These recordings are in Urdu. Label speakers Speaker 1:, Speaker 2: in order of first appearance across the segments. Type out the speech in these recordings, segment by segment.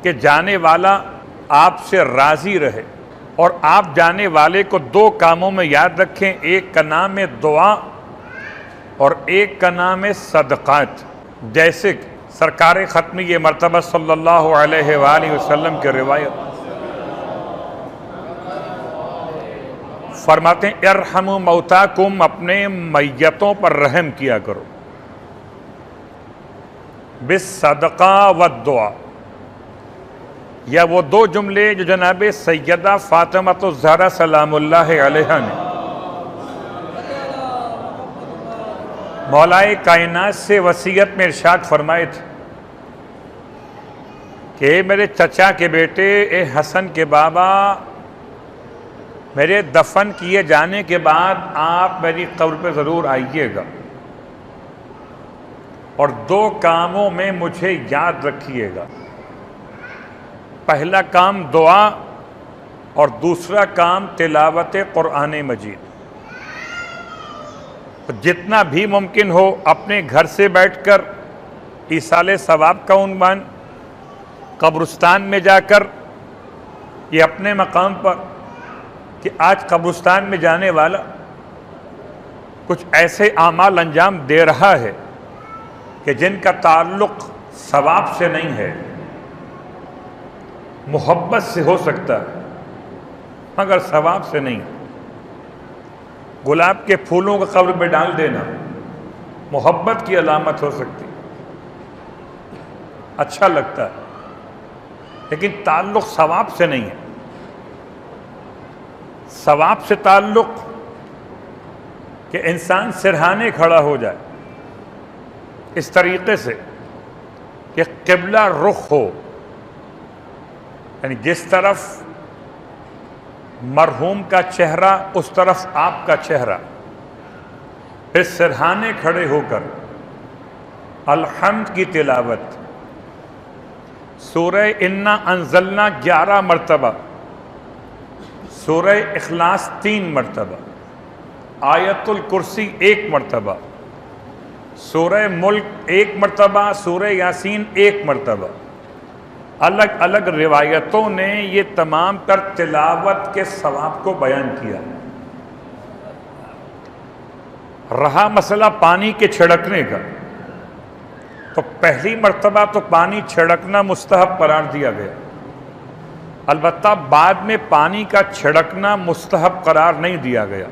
Speaker 1: کہ جانے والا آپ سے راضی رہے، اور آپ جانے والے کو دو کاموں میں یاد رکھیں، ایک کا نام ہے دعا اور ایک کا نام ہے صدقات۔ جیسے سرکار ختمی یہ مرتبہ صلی اللہ علیہ وآلہ وسلم کی روایت فرماتے ہیں ارحموا موتاکم، اپنے میتوں پر رحم کیا کرو، بالصدقہ والدعا۔ یا وہ دو جملے جو جناب سیدہ فاطمہ الزہرا سلام اللہ علیہا نے مولائے کائنات سے وصیت میں ارشاد فرمائے تھے کہ میرے چچا کے بیٹے، اے حسن کے بابا، میرے دفن کیے جانے کے بعد آپ میری قبر پہ ضرور آئیے گا، اور دو کاموں میں مجھے یاد رکھیے گا۔ پہلا کام دعا اور دوسرا کام تلاوت قرآن مجید۔ جتنا بھی ممکن ہو اپنے گھر سے بیٹھ کر ایصال ثواب کا عنوان، قبرستان میں جا کر یہ اپنے مقام پر کہ آج قبرستان میں جانے والا کچھ ایسے اعمال انجام دے رہا ہے کہ جن کا تعلق ثواب سے نہیں ہے، محبت سے ہو سکتا ہے مگر ثواب سے نہیں۔ گلاب کے پھولوں کو قبر میں ڈال دینا محبت کی علامت ہو سکتی، اچھا لگتا ہے لیکن تعلق ثواب سے نہیں ہے۔ ثواب سے تعلق کہ انسان سرہانے کھڑا ہو جائے اس طریقے سے کہ قبلہ رخ ہو، یعنی جس طرف مرحوم کا چہرہ اس طرف آپ کا چہرہ، پھر سرہانے کھڑے ہو کر الحمد کی تلاوت، سورہ انا انزلنا 11 مرتبہ، سورہ اخلاص 3 مرتبہ، آیت الکرسی 1 مرتبہ، سورہ ملک 1 مرتبہ، سورہ یاسین 1 مرتبہ۔ الگ الگ روایتوں نے یہ تمام تر تلاوت کے ثواب کو بیان کیا۔ رہا مسئلہ پانی کے چھڑکنے کا، تو پہلی مرتبہ تو پانی چھڑکنا مستحب قرار دیا گیا، البتہ بعد میں پانی کا چھڑکنا مستحب قرار نہیں دیا گیا،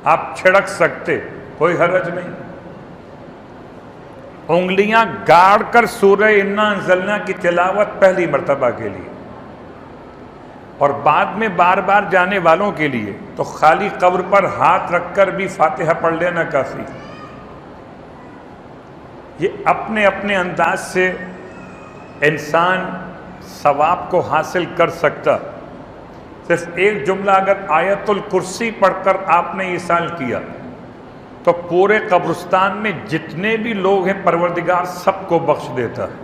Speaker 1: آپ چھڑک سکتے، کوئی حرج نہیں۔ انگلیاں گاڑ کر سورہ انا انزلنا کی تلاوت پہلی مرتبہ کے لیے، اور بعد میں بار بار جانے والوں کے لیے تو خالی قبر پر ہاتھ رکھ کر بھی فاتحہ پڑھ لینا کافی۔ یہ اپنے اپنے انداز سے انسان ثواب کو حاصل کر سکتا۔ صرف ایک جملہ اگر آیت الکرسی پڑھ کر آپ نے ایصال کیا تو پورے قبرستان میں جتنے بھی لوگ ہیں پروردگار سب کو بخش دیتا ہے۔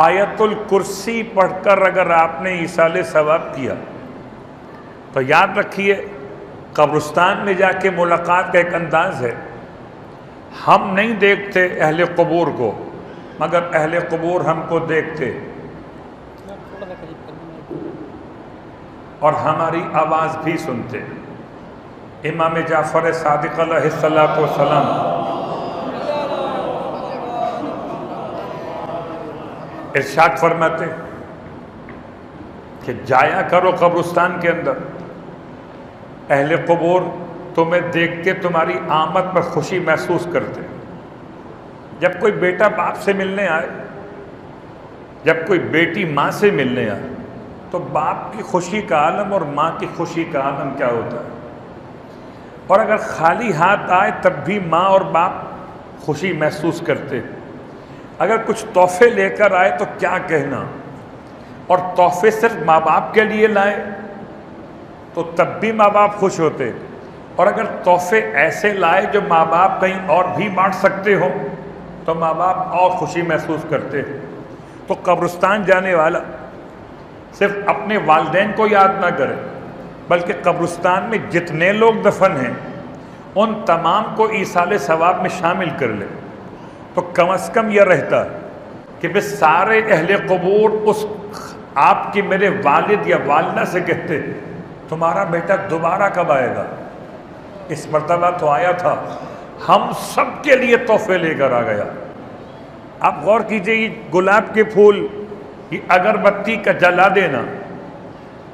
Speaker 1: آیت الکرسی پڑھ کر اگر آپ نے ایصال ثواب کیا تو یاد رکھیے قبرستان میں جا کے ملاقات کا ایک انداز ہے، ہم نہیں دیکھتے اہل قبور کو مگر اہل قبور ہم کو دیکھتے اور ہماری آواز بھی سنتے۔ امام جعفر صادق علیہ السلام ارشاد فرماتے کہ جایا کرو قبرستان کے اندر، اہل قبور تمہیں دیکھ کے تمہاری آمد پر خوشی محسوس کرتے۔ جب کوئی بیٹا باپ سے ملنے آئے، جب کوئی بیٹی ماں سے ملنے آئے تو باپ کی خوشی کا عالم اور ماں کی خوشی کا عالم کیا ہوتا ہے، اور اگر خالی ہاتھ آئے تب بھی ماں اور باپ خوشی محسوس کرتے، اگر کچھ تحفے لے کر آئے تو کیا کہنا، اور تحفے صرف ماں باپ کے لیے لائے تو تب بھی ماں باپ خوش ہوتے، اور اگر تحفے ایسے لائے جو ماں باپ کہیں اور بھی بانٹ سکتے ہو تو ماں باپ اور خوشی محسوس کرتے۔ تو قبرستان جانے والا صرف اپنے والدین کو یاد نہ کرے بلکہ قبرستان میں جتنے لوگ دفن ہیں ان تمام کو ایصال ثواب میں شامل کر لے، تو کم از کم یہ رہتا کہ بس سارے اہل قبور اس آپ کی میرے والد یا والدہ سے کہتے تمہارا بیٹا دوبارہ کب آئے گا؟ اس مرتبہ تو آیا تھا، ہم سب کے لیے تحفے لے کر آ گیا۔ آپ غور کیجئے، یہ گلاب کے پھول، یہ اگربتی کا جلا دینا،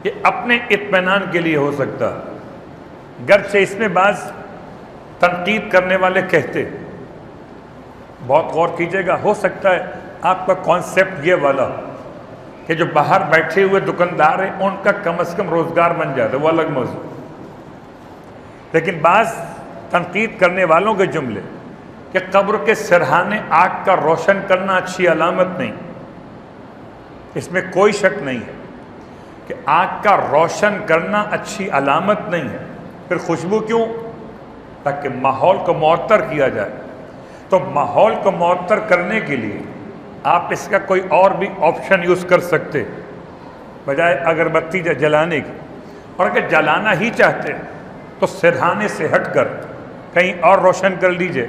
Speaker 1: یہ اپنے اطمینان کے لیے ہو سکتا، گرچہ اس میں بعض تنقید کرنے والے کہتے، بہت غور کیجئے گا، ہو سکتا ہے آپ کا کانسیپٹ یہ والا کہ جو باہر بیٹھے ہوئے دکاندار ہیں ان کا کم از کم روزگار بن جاتا ہے، وہ الگ موضوع، لیکن بعض تنقید کرنے والوں کے جملے کہ قبر کے سرہانے آگ کا روشن کرنا اچھی علامت نہیں، اس میں کوئی شک نہیں ہے کہ آگ کا روشن کرنا اچھی علامت نہیں ہے، پھر خوشبو کیوں؟ تاکہ ماحول کو معطر کیا جائے۔ تو ماحول کو معطر کرنے کے لیے آپ اس کا کوئی اور بھی آپشن یوز کر سکتے بجائے اگربتی جلانے کی، اور اگر جلانا ہی چاہتے تو سرہانے سے ہٹ کر کہیں اور روشن کر لیجئے،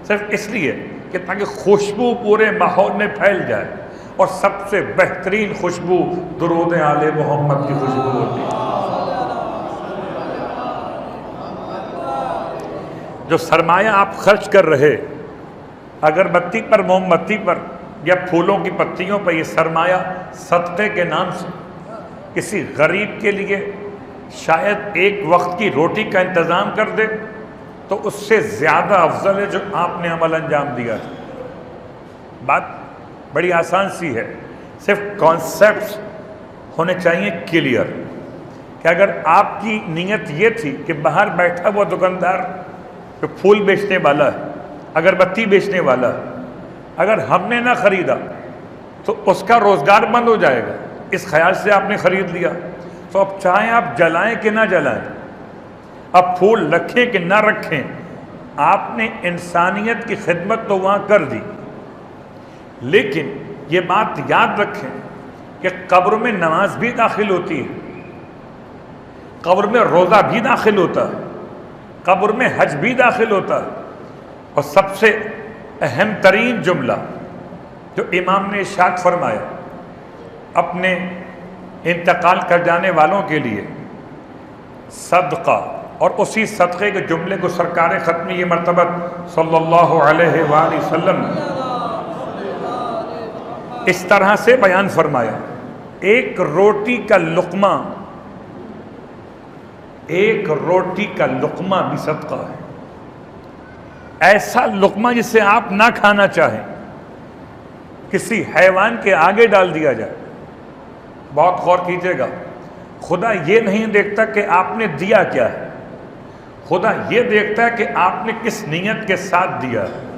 Speaker 1: صرف اس لیے کہ تاکہ خوشبو پورے ماحول میں پھیل جائے، اور سب سے بہترین خوشبو درود آل محمد کی خوشبو ہوتی ہے۔ جو سرمایہ آپ خرچ کر رہے اگربتی پر، موم بتی پر یا پھولوں کی پتیوں پر، یہ سرمایہ صدقے کے نام سے کسی غریب کے لیے شاید ایک وقت کی روٹی کا انتظام کر دے تو اس سے زیادہ افضل ہے جو آپ نے عمل انجام دیا تھا۔ بات بڑی آسان سی ہے، صرف کانسیپٹس ہونے چاہیے کلیئر، کہ اگر آپ کی نیت یہ تھی کہ باہر بیٹھا وہ دکاندار جو پھول بیچنے والا ہے، اگربتی بیچنے والا ہے، اگر ہم نے نہ خریدا تو اس کا روزگار بند ہو جائے گا، اس خیال سے آپ نے خرید لیا، تو اب چاہیں آپ جلائیں کہ نہ جلائیں، اب پھول رکھیں کہ نہ رکھیں، آپ نے انسانیت کی خدمت تو وہاں کر دی، لیکن یہ بات یاد رکھیں کہ قبر میں نماز بھی داخل ہوتی ہے، قبر میں روزہ بھی داخل ہوتا ہے، قبر میں حج بھی داخل ہوتا ہے، اور سب سے اہم ترین جملہ جو امام نے ارشاد فرمایا اپنے انتقال کر جانے والوں کے لیے، صدقہ، اور اسی صدقے کے جملے کو سرکار ختمی یہ مرتبہ صلی اللہ علیہ وآلہ وسلم اس طرح سے بیان فرمایا، ایک روٹی کا لقمہ، ایک روٹی کا لقمہ بھی صدقہ ہے، ایسا لقمہ جسے آپ نہ کھانا چاہیں، کسی حیوان کے آگے ڈال دیا جائے۔ بہت غور کیجئے گا، خدا یہ نہیں دیکھتا کہ آپ نے دیا کیا ہے، خدا یہ دیکھتا ہے کہ آپ نے کس نیت کے ساتھ دیا ہے۔